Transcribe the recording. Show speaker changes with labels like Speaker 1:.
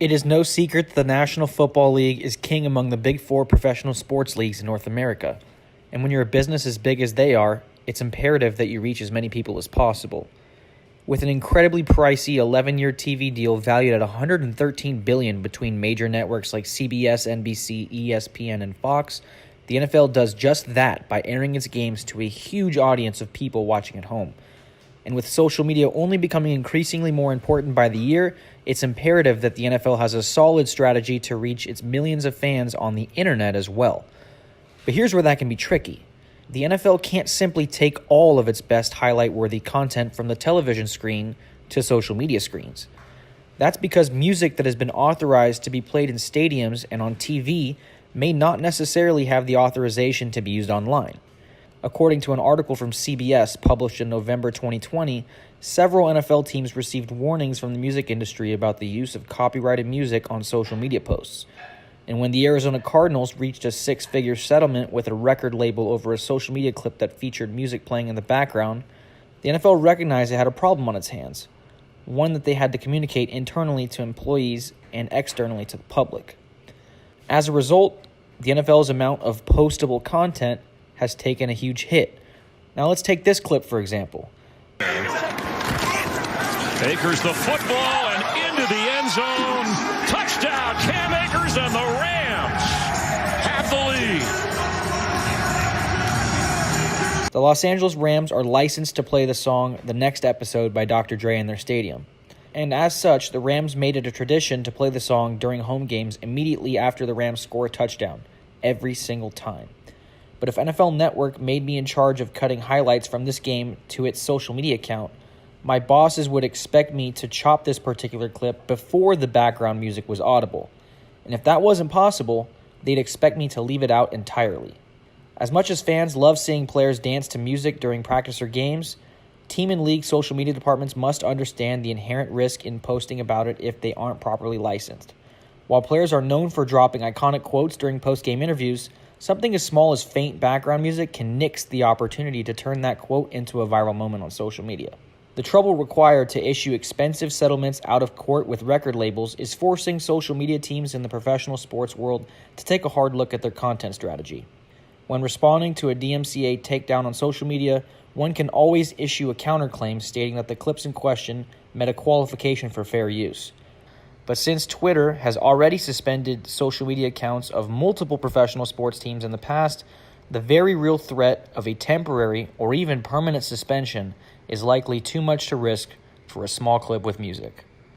Speaker 1: It is no secret that the National Football League is king among the big four professional sports leagues in North America. And when you're a business as big as they are, it's imperative that you reach as many people as possible. With an incredibly pricey 11-year TV deal valued at $113 billion between major networks like CBS, NBC, ESPN, and Fox, the NFL does just that by airing its games to a huge audience of people watching at home. And with social media only becoming increasingly more important by the year, it's imperative that the NFL has a solid strategy to reach its millions of fans on the internet as well. But here's where that can be tricky. The NFL can't simply take all of its best highlight-worthy content from the television screen to social media screens. That's because music that has been authorized to be played in stadiums and on TV may not necessarily have the authorization to be used online. According to an article from CBS published in November 2020, several NFL teams received warnings from the music industry about the use of copyrighted music on social media posts. And when the Arizona Cardinals reached a six-figure settlement with a record label over a social media clip that featured music playing in the background, the NFL recognized it had a problem on its hands, one that they had to communicate internally to employees and externally to the public. As a result, the NFL's amount of postable content has taken a huge hit. Now let's take this clip for example.
Speaker 2: Akers the football and into the end zone. Touchdown, Cam Akers, and the Rams have the lead.
Speaker 1: The Los Angeles Rams are licensed to play the song The Next Episode by Dr. Dre in their stadium. And as such, the Rams made it a tradition to play the song during home games immediately after the Rams score a touchdown, every single time. But if NFL Network made me in charge of cutting highlights from this game to its social media account, my bosses would expect me to chop this particular clip before the background music was audible. And if that wasn't possible, they'd expect me to leave it out entirely. As much as fans love seeing players dance to music during practice or games, team and league social media departments must understand the inherent risk in posting about it if they aren't properly licensed. While players are known for dropping iconic quotes during post-game interviews, something as small as faint background music can nix the opportunity to turn that quote into a viral moment on social media. The trouble required to issue expensive settlements out of court with record labels is forcing social media teams in the professional sports world to take a hard look at their content strategy. When responding to a DMCA takedown on social media, one can always issue a counterclaim stating that the clips in question met a qualification for fair use. But since Twitter has already suspended social media accounts of multiple professional sports teams in the past, the very real threat of a temporary or even permanent suspension is likely too much to risk for a small clip with music.